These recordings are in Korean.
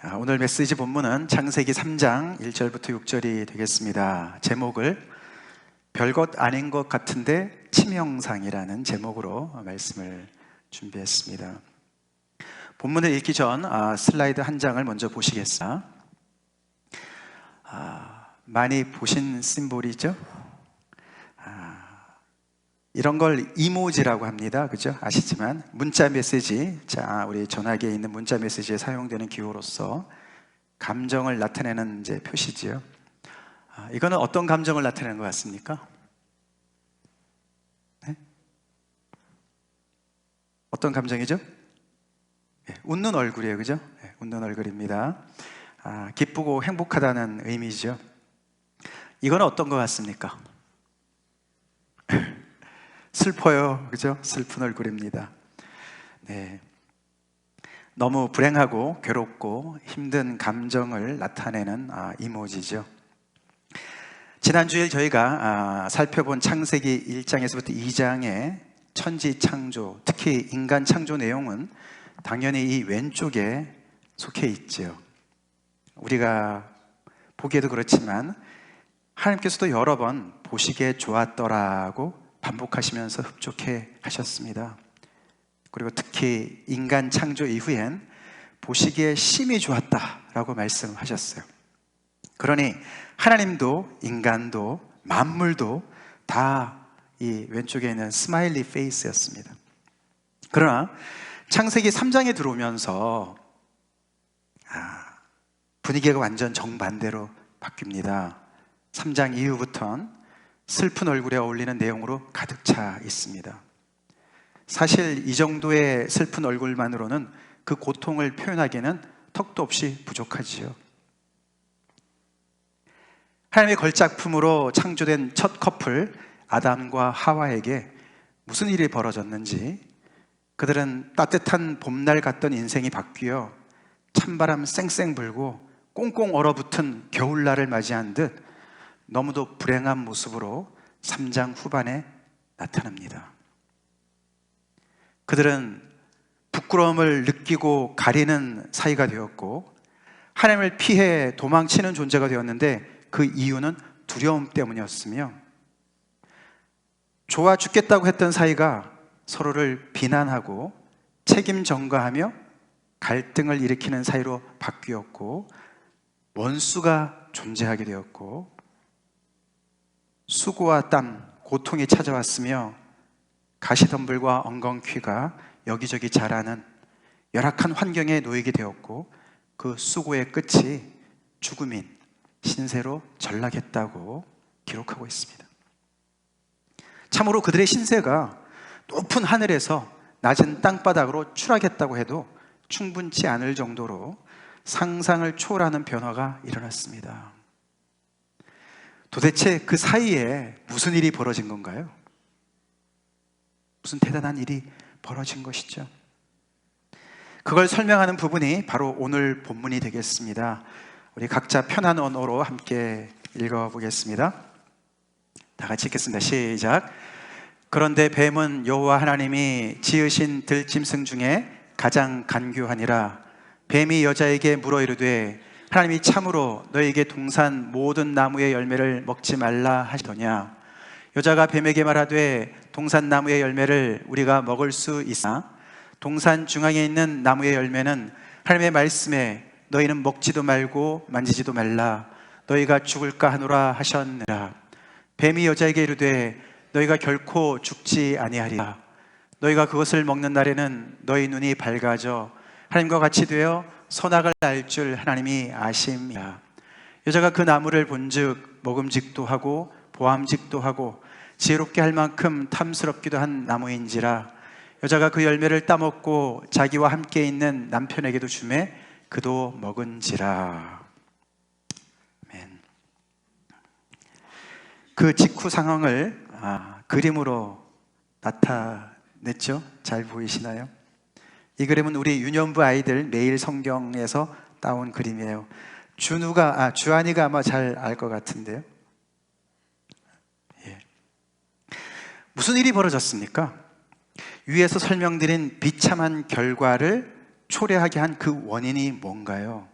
오늘 메시지 본문은 창세기 3장 1절부터 6절이 되겠습니다. 제목을 별것 아닌 것 같은데 치명상이라는 제목으로 말씀을 준비했습니다. 본문을 읽기 전 슬라이드 한 장을 먼저 보시겠습니다. 많이 보신 심볼이죠? 이런 걸 이모지라고 합니다. 그죠? 아시지만 문자 메시지, 우리 전화기에 있는 문자 메시지에 사용되는 기호로서 감정을 나타내는 이제 표시지요. 이거는 어떤 감정을 나타내는 것 같습니까? 네? 어떤 감정이죠? 네, 웃는 얼굴이에요, 그죠? 네, 웃는 얼굴입니다. 기쁘고 행복하다는 의미죠. 이거는 어떤 것 같습니까? 슬퍼요, 그죠? 슬픈 얼굴입니다. 네, 너무 불행하고 괴롭고 힘든 감정을 나타내는 이모지죠. 지난주에 저희가 살펴본 창세기 1장에서부터 2장의 천지 창조, 특히 인간 창조 내용은 당연히 이 왼쪽에 속해 있죠. 우리가 보기에도 그렇지만 하나님께서도 여러 번 보시기에 좋았더라고 반복하시면서 흡족해 하셨습니다. 그리고 특히 인간 창조 이후엔 보시기에 심히 좋았다라고 말씀하셨어요. 그러니 하나님도 인간도 만물도 다 이 왼쪽에 있는 스마일리 페이스였습니다. 그러나 창세기 3장에 들어오면서 분위기가 완전 정반대로 바뀝니다. 3장 이후부터는 슬픈 얼굴에 어울리는 내용으로 가득 차 있습니다. 사실 이 정도의 슬픈 얼굴만으로는 그 고통을 표현하기에는 턱도 없이 부족하지요. 하나님의 걸작품으로 창조된 첫 커플 아담과 하와에게 무슨 일이 벌어졌는지, 그들은 따뜻한 봄날 같던 인생이 바뀌어 찬바람 쌩쌩 불고 꽁꽁 얼어붙은 겨울날을 맞이한 듯 너무도 불행한 모습으로 3장 후반에 나타납니다. 그들은 부끄러움을 느끼고 가리는 사이가 되었고 하나님을 피해 도망치는 존재가 되었는데 그 이유는 두려움 때문이었으며, 좋아 죽겠다고 했던 사이가 서로를 비난하고 책임 전가하며 갈등을 일으키는 사이로 바뀌었고 원수가 존재하게 되었고 수고와 땀, 고통이 찾아왔으며 가시덤불과 엉겅퀴가 여기저기 자라는 열악한 환경에 놓이게 되었고 그 수고의 끝이 죽음인 신세로 전락했다고 기록하고 있습니다. 참으로 그들의 신세가 높은 하늘에서 낮은 땅바닥으로 추락했다고 해도 충분치 않을 정도로 상상을 초월하는 변화가 일어났습니다. 도대체 그 사이에 무슨 일이 벌어진 건가요? 무슨 대단한 일이 벌어진 것이죠. 그걸 설명하는 부분이 바로 오늘 본문이 되겠습니다. 우리 각자 편한 언어로 함께 읽어보겠습니다. 다 같이 읽겠습니다. 시작. 그런데 뱀은 여호와 하나님이 지으신 들짐승 중에 가장 간교하니라. 뱀이 여자에게 물어 이르되 하나님이 참으로 너에게 동산 모든 나무의 열매를 먹지 말라 하시더냐. 여자가 뱀에게 말하되 동산 나무의 열매를 우리가 먹을 수 있으나 동산 중앙에 있는 나무의 열매는 하나님의 말씀에 너희는 먹지도 말고 만지지도 말라 너희가 죽을까 하노라 하셨느라. 뱀이 여자에게 이르되 너희가 결코 죽지 아니하리라. 너희가 그것을 먹는 날에는 너희 눈이 밝아져 하나님과 같이 되어 선악을 알 줄 하나님이 아심이라. 여자가 그 나무를 본즉 먹음직도 하고 보암직도 하고 지혜롭게 할 만큼 탐스럽기도 한 나무인지라. 여자가 그 열매를 따먹고 자기와 함께 있는 남편에게도 주매 그도 먹은지라. 아멘. 그 직후 상황을 그림으로 나타냈죠. 잘 보이시나요? 이 그림은 우리 유년부 아이들 매일 성경에서 따온 그림이에요. 주한이가 아마 잘 알 것 같은데요. 예. 무슨 일이 벌어졌습니까? 위에서 설명드린 비참한 결과를 초래하게 한 그 원인이 뭔가요?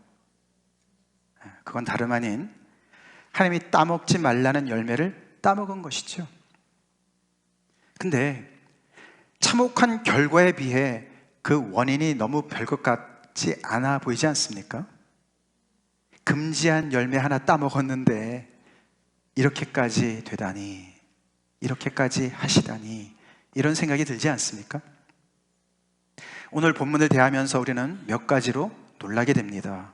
그건 다름 아닌 하나님이 따먹지 말라는 열매를 따먹은 것이죠. 근데 참혹한 결과에 비해 그 원인이 너무 별것 같지 않아 보이지 않습니까? 금지한 열매 하나 따먹었는데 이렇게까지 되다니, 이렇게까지 하시다니, 이런 생각이 들지 않습니까? 오늘 본문을 대하면서 우리는 몇 가지로 놀라게 됩니다.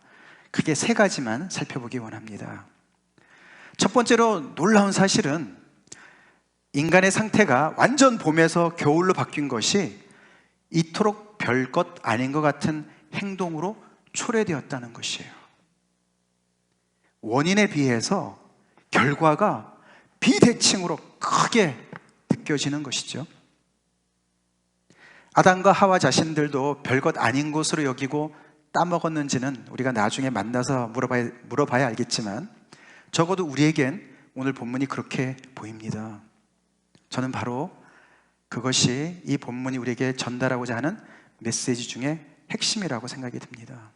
크게 세 가지만 살펴보기 원합니다. 첫 번째로 놀라운 사실은 인간의 상태가 완전 봄에서 겨울로 바뀐 것이 이토록 별것 아닌 것 같은 행동으로 초래되었다는 것이에요. 원인에 비해서 결과가 비대칭으로 크게 느껴지는 것이죠. 아담과 하와 자신들도 별것 아닌 것으로 여기고 따먹었는지는 우리가 나중에 만나서 물어봐야 알겠지만 적어도 우리에겐 오늘 본문이 그렇게 보입니다. 저는 바로 그것이 이 본문이 우리에게 전달하고자 하는 메시지 중에 핵심이라고 생각이 듭니다.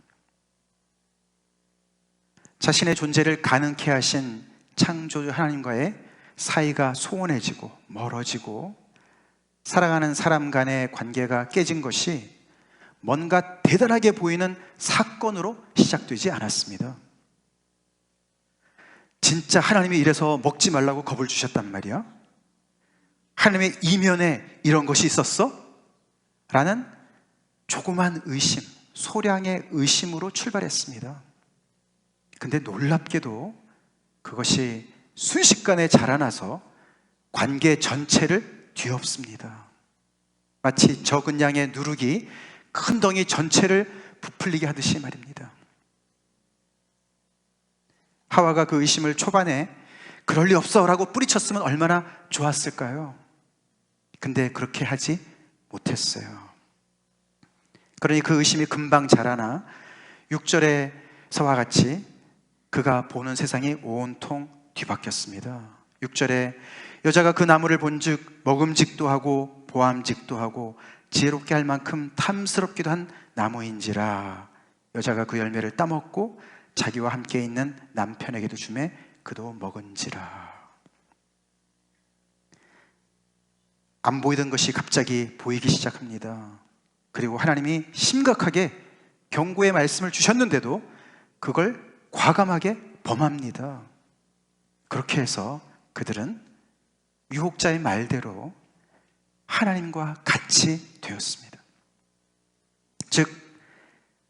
자신의 존재를 가능케 하신 창조주 하나님과의 사이가 소원해지고 멀어지고 살아가는 사람 간의 관계가 깨진 것이 뭔가 대단하게 보이는 사건으로 시작되지 않았습니다. 진짜 하나님이 이래서 먹지 말라고 겁을 주셨단 말이야? 하나님의 이면에 이런 것이 있었어? 라는 조그만 의심, 소량의 의심으로 출발했습니다. 근데 놀랍게도 그것이 순식간에 자라나서 관계 전체를 뒤엎습니다. 마치 적은 양의 누룩이 큰 덩이 전체를 부풀리게 하듯이 말입니다. 하와가 그 의심을 초반에 그럴 리 없어 라고 뿌리쳤으면 얼마나 좋았을까요? 근데 그렇게 하지 못했어요. 그러니 그 의심이 금방 자라나 6절에서와 같이 그가 보는 세상이 온통 뒤바뀌었습니다. 6절에 여자가 그 나무를 본즉 먹음직도 하고 보암직도 하고 지혜롭게 할 만큼 탐스럽기도 한 나무인지라. 여자가 그 열매를 따먹고 자기와 함께 있는 남편에게도 주매 그도 먹은지라. 안 보이던 것이 갑자기 보이기 시작합니다. 그리고 하나님이 심각하게 경고의 말씀을 주셨는데도 그걸 과감하게 범합니다. 그렇게 해서 그들은 유혹자의 말대로 하나님과 같이 되었습니다. 즉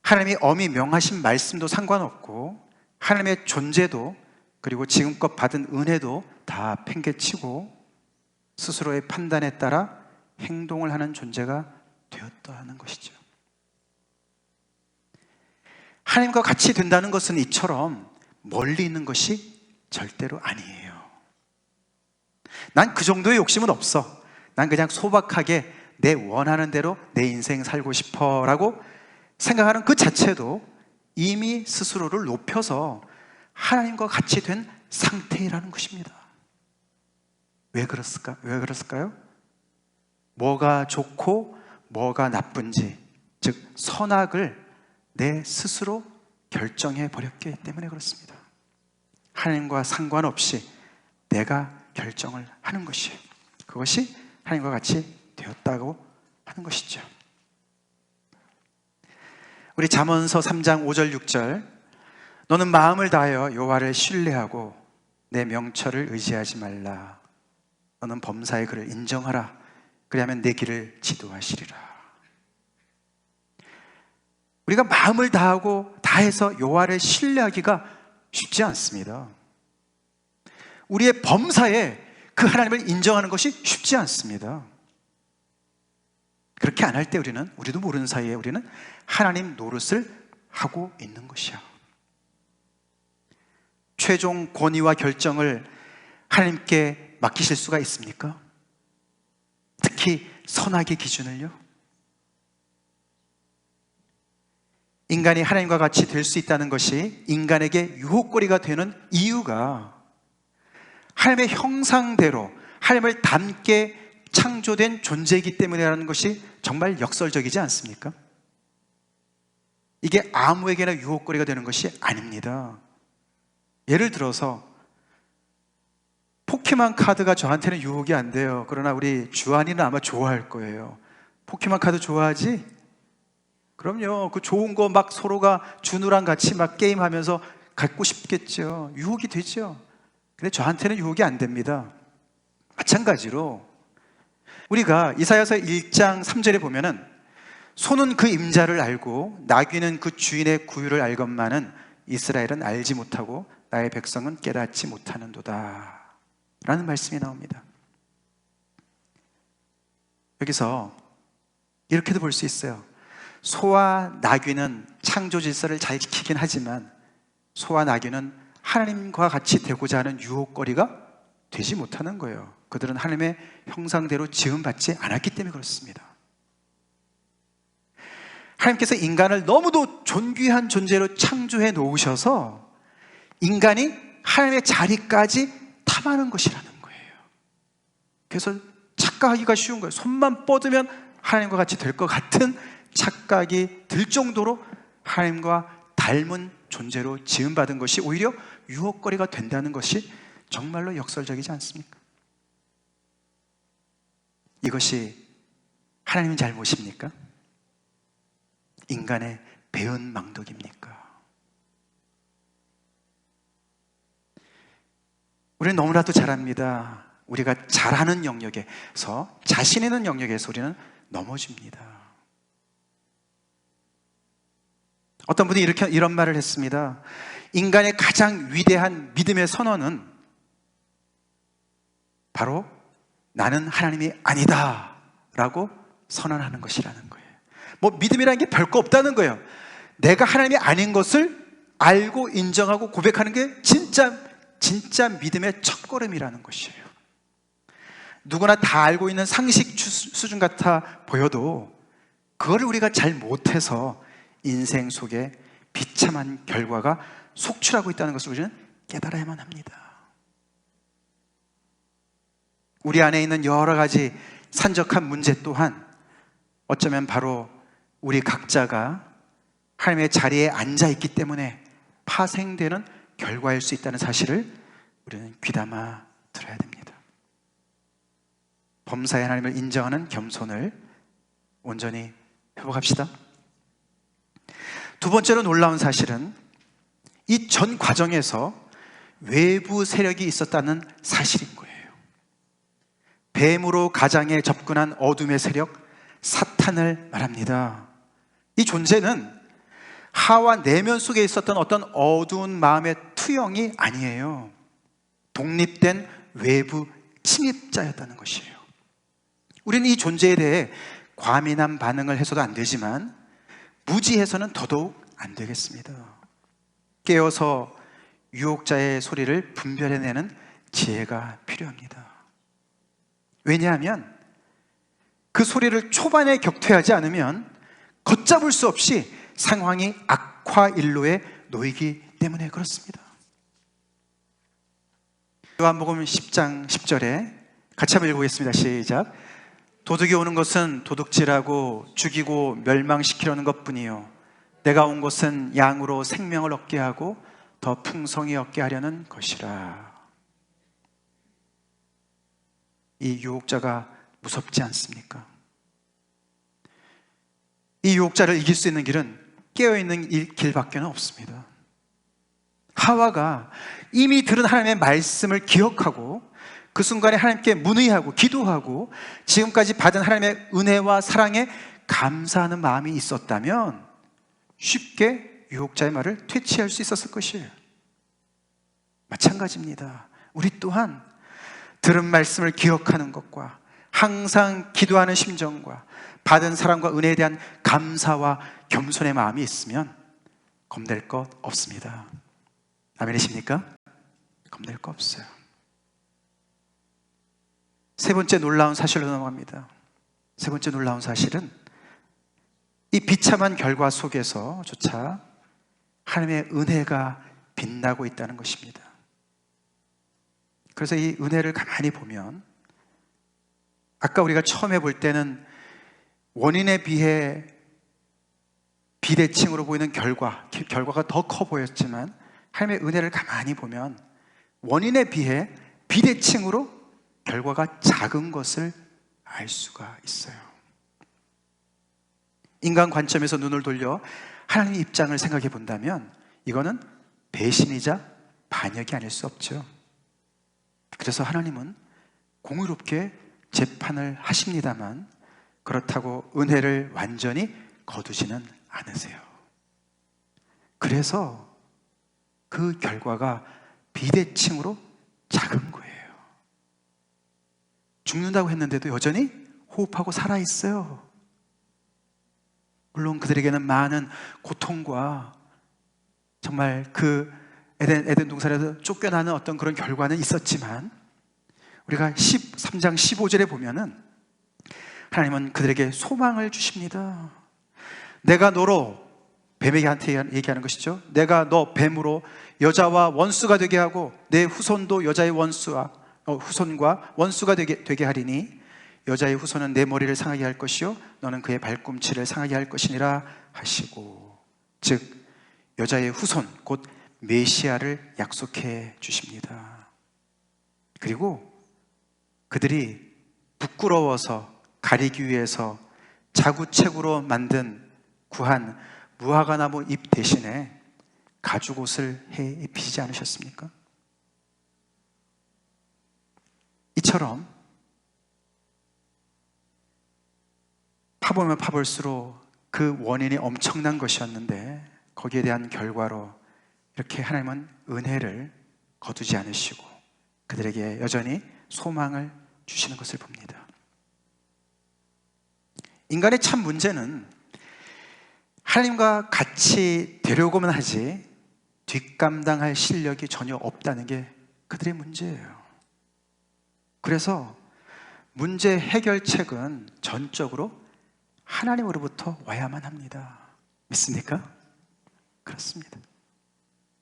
하나님이 엄히 명하신 말씀도 상관없고 하나님의 존재도 그리고 지금껏 받은 은혜도 다 팽개치고 스스로의 판단에 따라 행동을 하는 존재가 되었다는 것이죠. 하나님과 같이 된다는 것은 이처럼 멀리 있는 것이 절대로 아니에요. 난 그 정도의 욕심은 없어. 난 그냥 소박하게 내 원하는 대로 내 인생 살고 싶어 라고 생각하는 그 자체도 이미 스스로를 높여서 하나님과 같이 된 상태라는 것입니다. 왜 그랬을까요? 뭐가 좋고 뭐가 나쁜지, 즉 선악을 내 스스로 결정해 버렸기 때문에 그렇습니다. 하나님과 상관없이 내가 결정을 하는 것이에요. 그것이 하나님과 같이 되었다고 하는 것이죠. 우리 잠언서 3장 5절 6절 너는 마음을 다하여 여호와를 신뢰하고 내 명철을 의지하지 말라. 너는 범사의 그를 인정하라. 그리하면 내 길을 지도하시리라. 우리가 마음을 다해서 여호와를 신뢰하기가 쉽지 않습니다. 우리의 범사에 그 하나님을 인정하는 것이 쉽지 않습니다. 그렇게 안 할 때 우리도 모르는 사이에 우리는 하나님 노릇을 하고 있는 것이야. 최종 권위와 결정을 하나님께 맡기실 수가 있습니까? 특히 선악의 기준을요. 인간이 하나님과 같이 될 수 있다는 것이 인간에게 유혹거리가 되는 이유가 하나님의 형상대로 하나님을 닮게 창조된 존재이기 때문이라는 것이 정말 역설적이지 않습니까? 이게 아무에게나 유혹거리가 되는 것이 아닙니다. 예를 들어서 포켓몬 카드가 저한테는 유혹이 안 돼요. 그러나 우리 주한이는 아마 좋아할 거예요. 포켓몬 카드 좋아하지? 그럼요. 그 좋은 거 막 서로가 준우랑 같이 막 게임하면서 갖고 싶겠죠. 유혹이 되죠. 근데 저한테는 유혹이 안 됩니다. 마찬가지로 우리가 이사야서 1장 3절에 보면은 소는 그 임자를 알고 나귀는 그 주인의 구유를 알건만은 이스라엘은 알지 못하고 나의 백성은 깨닫지 못하는도다 라는 말씀이 나옵니다. 여기서 이렇게도 볼 수 있어요. 소와 나귀는 창조 질서를 잘 지키긴 하지만 소와 나귀는 하나님과 같이 되고자 하는 유혹거리가 되지 못하는 거예요. 그들은 하나님의 형상대로 지음받지 않았기 때문에 그렇습니다. 하나님께서 인간을 너무도 존귀한 존재로 창조해 놓으셔서 인간이 하나님의 자리까지 탐하는 것이라는 거예요. 그래서 착각하기가 쉬운 거예요. 손만 뻗으면 하나님과 같이 될 것 같은 착각이 들 정도로 하나님과 닮은 존재로 지음받은 것이 오히려 유혹거리가 된다는 것이 정말로 역설적이지 않습니까? 이것이 하나님의 잘못입니까? 인간의 배은 망덕입니까? 우리는 너무나도 잘합니다. 우리가 잘하는 영역에서, 자신 있는 영역에서 우리는 넘어집니다. 어떤 분이 이런 말을 했습니다. 인간의 가장 위대한 믿음의 선언은 바로 나는 하나님이 아니다 라고 선언하는 것이라는 거예요. 뭐 믿음이라는 게 별거 없다는 거예요. 내가 하나님이 아닌 것을 알고 인정하고 고백하는 게 진짜 믿음의 첫걸음이라는 것이에요. 누구나 다 알고 있는 상식 수준 같아 보여도 그거를 우리가 잘 못해서 인생 속에 비참한 결과가 속출하고 있다는 것을 우리는 깨달아야만 합니다. 우리 안에 있는 여러 가지 산적한 문제 또한 어쩌면 바로 우리 각자가 하나님의 자리에 앉아 있기 때문에 파생되는 결과일 수 있다는 사실을 우리는 귀담아 들어야 됩니다. 범사의 하나님을 인정하는 겸손을 온전히 회복합시다. 두 번째로 놀라운 사실은 이 전 과정에서 외부 세력이 있었다는 사실인 거예요. 뱀으로 가장에 접근한 어둠의 세력, 사탄을 말합니다. 이 존재는 하와 내면 속에 있었던 어떤 어두운 마음의 투영이 아니에요. 독립된 외부 침입자였다는 것이에요. 우리는 이 존재에 대해 과민한 반응을 해서도 안 되지만 무지해서는 더더욱 안 되겠습니다. 깨어서 유혹자의 소리를 분별해내는 지혜가 필요합니다. 왜냐하면 그 소리를 초반에 격퇴하지 않으면 걷잡을 수 없이 상황이 악화일로에 놓이기 때문에 그렇습니다. 요한복음 10장 10절에 같이 한번 읽어보겠습니다. 시작. 도둑이 오는 것은 도둑질하고 죽이고 멸망시키려는 것뿐이요 내가 온 것은 양으로 생명을 얻게 하고 더 풍성히 얻게 하려는 것이라. 이 유혹자가 무섭지 않습니까? 이 유혹자를 이길 수 있는 길은 깨어있는 길밖에 없습니다. 하와가 이미 들은 하나님의 말씀을 기억하고 그 순간에 하나님께 문의하고 기도하고 지금까지 받은 하나님의 은혜와 사랑에 감사하는 마음이 있었다면 쉽게 유혹자의 말을 퇴치할 수 있었을 것이에요. 마찬가지입니다. 우리 또한 들은 말씀을 기억하는 것과 항상 기도하는 심정과 받은 사랑과 은혜에 대한 감사와 겸손의 마음이 있으면 겁낼 것 없습니다. 아멘이십니까? 겁낼 거 없어요. 세 번째 놀라운 사실로 넘어갑니다. 세 번째 놀라운 사실은 이 비참한 결과 속에서조차 하나님의 은혜가 빛나고 있다는 것입니다. 그래서 이 은혜를 가만히 보면 아까 우리가 처음에 볼 때는 원인에 비해 비대칭으로 보이는 결과가 더 커 보였지만 하나님의 은혜를 가만히 보면 원인에 비해 비대칭으로 결과가 작은 것을 알 수가 있어요. 인간 관점에서 눈을 돌려 하나님의 입장을 생각해 본다면 이거는 배신이자 반역이 아닐 수 없죠. 그래서 하나님은 공의롭게 재판을 하십니다만 그렇다고 은혜를 완전히 거두지는 않으세요. 그래서 그 결과가 비대칭으로 작은 거예요. 죽는다고 했는데도 여전히 호흡하고 살아있어요. 물론 그들에게는 많은 고통과 정말 그 에덴 동산에서 쫓겨나는 어떤 그런 결과는 있었지만 우리가 13장 15절에 보면은 하나님은 그들에게 소망을 주십니다. 내가 너로, 뱀에게 얘기하는 것이죠. 내가 너 뱀으로 여자와 원수가 되게 하고 내 후손도 여자의 후손과 원수가 되게 하리니 여자의 후손은 내 머리를 상하게 할 것이요 너는 그의 발꿈치를 상하게 할 것이니라 하시고, 즉 여자의 후손 곧 메시아를 약속해 주십니다. 그리고 그들이 부끄러워서 가리기 위해서 자구책으로 구한 무화과나무 잎 대신에 가죽옷을 해 입히지 않으셨습니까? 이처럼 파보면 파볼수록 그 원인이 엄청난 것이었는데 거기에 대한 결과로 이렇게 하나님은 은혜를 거두지 않으시고 그들에게 여전히 소망을 주시는 것을 봅니다. 인간의 참 문제는 하나님과 같이 되려고만 하지 뒷감당할 실력이 전혀 없다는 게 그들의 문제예요. 그래서 문제 해결책은 전적으로 하나님으로부터 와야만 합니다. 믿습니까? 그렇습니다.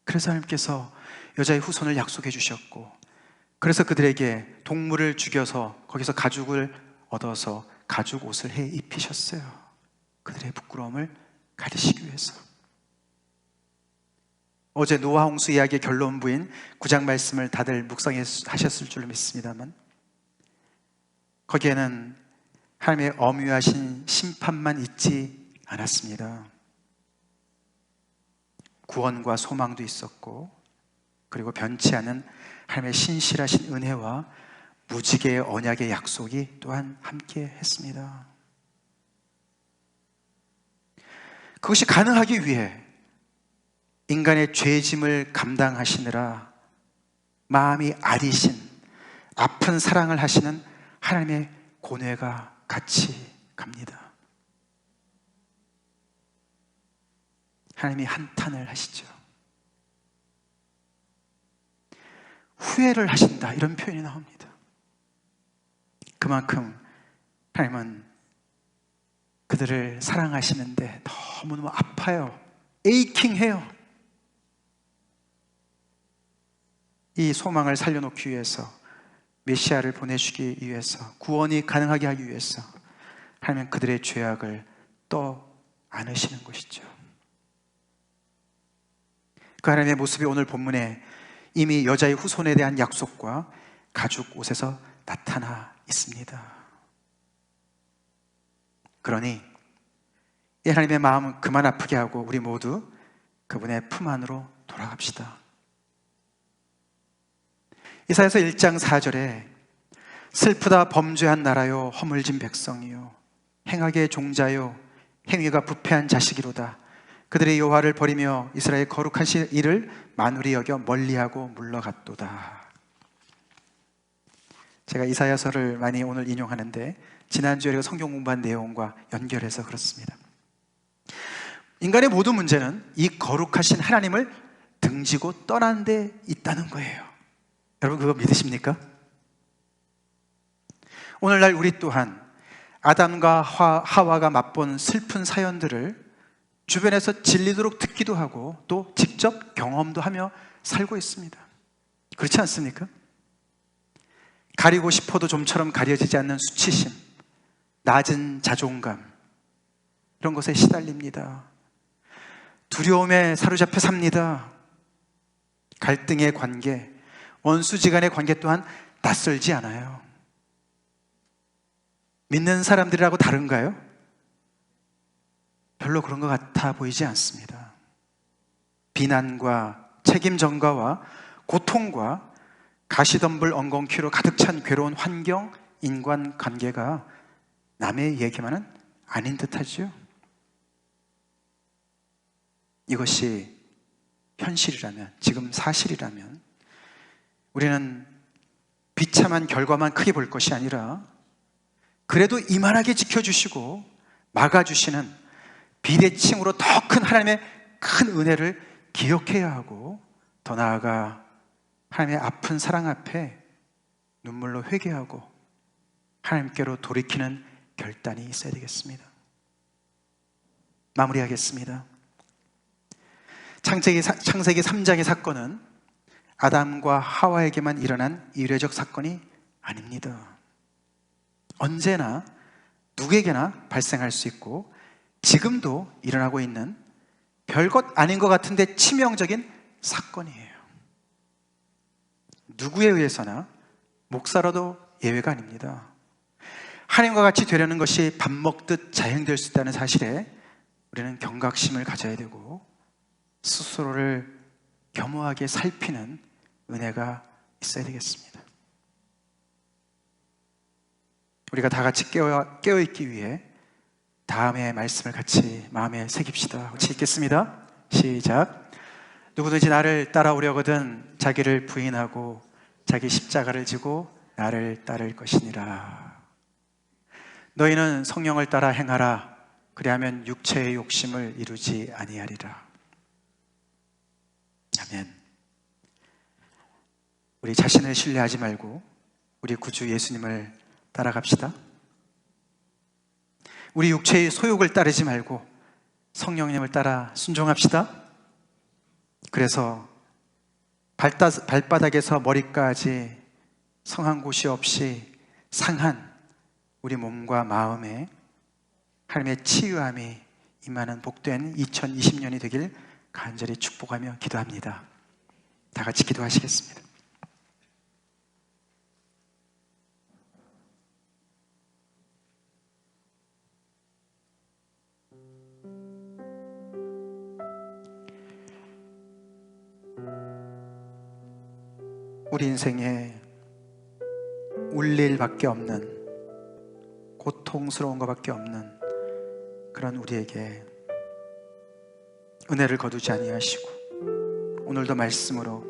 그래서 하나님께서 여자의 후손을 약속해 주셨고, 그래서 그들에게 동물을 죽여서 거기서 가죽을 얻어서 가죽 옷을 해 입히셨어요. 그들의 부끄러움을 가리시기 위해서. 어제 노아 홍수 이야기의 결론부인 9장 말씀을 다들 묵상하셨을 줄로 믿습니다만 거기에는 하나님의 엄유하신 심판만 있지 않았습니다. 구원과 소망도 있었고, 그리고 변치 않은 하나님의 신실하신 은혜와 무지개의 언약의 약속이 또한 함께 했습니다. 그것이 가능하기 위해 인간의 죄짐을 감당하시느라 마음이 아리신 아픈 사랑을 하시는 하나님의 고뇌가 같이 갑니다. 하나님이 한탄을 하시죠. 후회를 하신다, 이런 표현이 나옵니다. 그만큼 하나님은 그들을 사랑하시는데 너무너무 아파요. 에이킹해요. 이 소망을 살려놓기 위해서, 메시아를 보내주기 위해서, 구원이 가능하게 하기 위해서 하나님은 그들의 죄악을 떠 안으시는 것이죠. 그 하나님의 모습이 오늘 본문에 이미 여자의 후손에 대한 약속과 가죽 옷에서 나타나 있습니다. 그러니 이 하나님의 마음은 그만 아프게 하고 우리 모두 그분의 품 안으로 돌아갑시다. 이사야서 1장 4절에 슬프다 범죄한 나라요 허물진 백성이요 행악의 종자요 행위가 부패한 자식이로다. 그들의 여호와를 버리며 이스라엘 거룩하신 이를 만홀히 여겨 멀리하고 물러갔도다. 제가 이사야서를 많이 오늘 인용하는데 지난주에 우리가 성경 공부한 내용과 연결해서 그렇습니다. 인간의 모든 문제는 이 거룩하신 하나님을 등지고 떠난 데 있다는 거예요. 여러분 그거 믿으십니까? 오늘날 우리 또한 아담과 하와가 맛본 슬픈 사연들을 주변에서 질리도록 듣기도 하고 또 직접 경험도 하며 살고 있습니다. 그렇지 않습니까? 가리고 싶어도 좀처럼 가려지지 않는 수치심, 낮은 자존감, 이런 것에 시달립니다. 두려움에 사로잡혀 삽니다. 갈등의 관계, 원수지간의 관계 또한 낯설지 않아요. 믿는 사람들이라고 다른가요? 별로 그런 것 같아 보이지 않습니다. 비난과 책임 전가와 고통과 가시덤불 엉겅퀴로 가득 찬 괴로운 환경, 인간관계가 남의 얘기만은 아닌 듯하지요. 이것이 현실이라면, 지금 사실이라면 우리는 비참한 결과만 크게 볼 것이 아니라 그래도 이만하게 지켜주시고 막아주시는 비대칭으로 더 큰 하나님의 큰 은혜를 기억해야 하고, 더 나아가 하나님의 아픈 사랑 앞에 눈물로 회개하고 하나님께로 돌이키는 결단이 있어야 되겠습니다. 마무리하겠습니다. 창세기 3장의 사건은 아담과 하와에게만 일어난 이례적 사건이 아닙니다. 언제나 누구에게나 발생할 수 있고 지금도 일어나고 있는 별것 아닌 것 같은데 치명적인 사건이에요. 누구에 의해서나, 목사라도 예외가 아닙니다. 하나님과 같이 되려는 것이 밥 먹듯 자행될 수 있다는 사실에 우리는 경각심을 가져야 되고 스스로를 겸허하게 살피는 은혜가 있어야 되겠습니다. 우리가 다 같이 깨어있기 위해 다음의 말씀을 같이 마음에 새깁시다. 같이 읽겠습니다. 시작. 누구든지 나를 따라오려거든 자기를 부인하고 자기 십자가를 지고 나를 따를 것이니라. 너희는 성령을 따라 행하라. 그리하면 육체의 욕심을 이루지 아니하리라. 아멘. 우리 자신을 신뢰하지 말고 우리 구주 예수님을 따라갑시다. 우리 육체의 소욕을 따르지 말고 성령님을 따라 순종합시다. 그래서 발바닥에서 머리까지 성한 곳이 없이 상한 우리 몸과 마음에 하나님의 치유함이 임하는 복된 2020년이 되길 간절히 축복하며 기도합니다. 다 같이 기도하시겠습니다. 우리 인생에 울 일밖에 없는, 고통스러운 것밖에 없는 그런 우리에게 은혜를 거두지 아니하시고 오늘도 말씀으로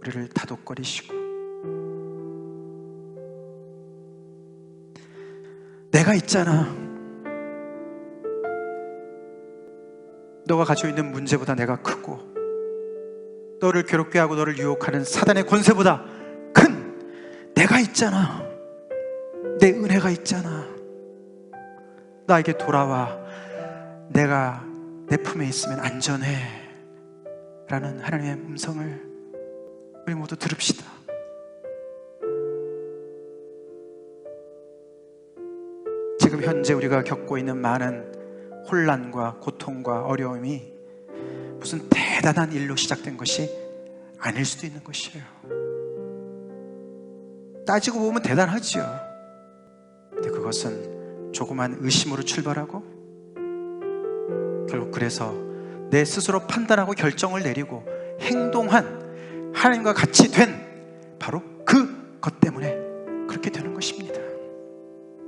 우리를 다독거리시고, 내가 있잖아, 너가 가지고 있는 문제보다 내가 크고 너를 괴롭게 하고 너를 유혹하는 사단의 권세보다 큰 내가 있잖아, 내 은혜가 있잖아, 나에게 돌아와, 내가 내 품에 있으면 안전해 라는 하나님의 음성을 우리 모두 들읍시다. 지금 현재 우리가 겪고 있는 많은 혼란과 고통과 어려움이 무슨 대단한 일로 시작된 것이 아닐 수도 있는 것이에요. 따지고 보면 대단하지요. 근데 그것은 조그만 의심으로 출발하고 결국 그래서 내 스스로 판단하고 결정을 내리고 행동한, 하나님과 같이 된 바로 그것 때문에 그렇게 되는 것입니다.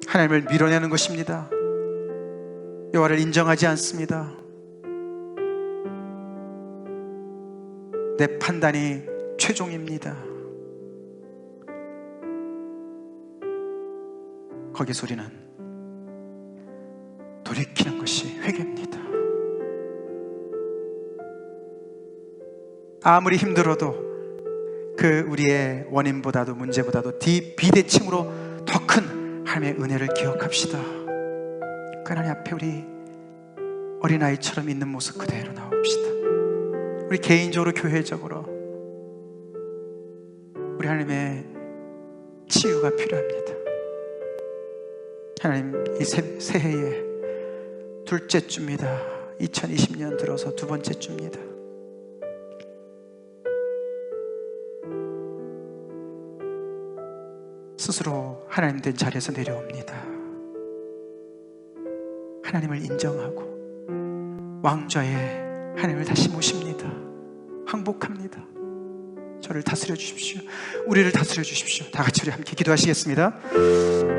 하나님을 밀어내는 것입니다. 여호와를 인정하지 않습니다. 내 판단이 최종입니다. 거기서 우리는 돌이키는 것이 회개입니다. 아무리 힘들어도 그 우리의 원인보다도 문제보다도 비대칭으로 더 큰 하나님의 은혜를 기억합시다. 그 하나님 앞에 우리 어린아이처럼 있는 모습 그대로 나옵시다. 우리 개인적으로, 교회적으로 우리 하나님의 치유가 필요합니다. 하나님, 이 새해에 둘째 주입니다. 2020년 들어서 두 번째 주입니다. 스스로 하나님 된 자리에서 내려옵니다. 하나님을 인정하고 왕좌에 하나님을 다시 모십니다. 항복합니다. 저를 다스려 주십시오. 우리를 다스려 주십시오. 다 같이 우리 함께 기도하시겠습니다.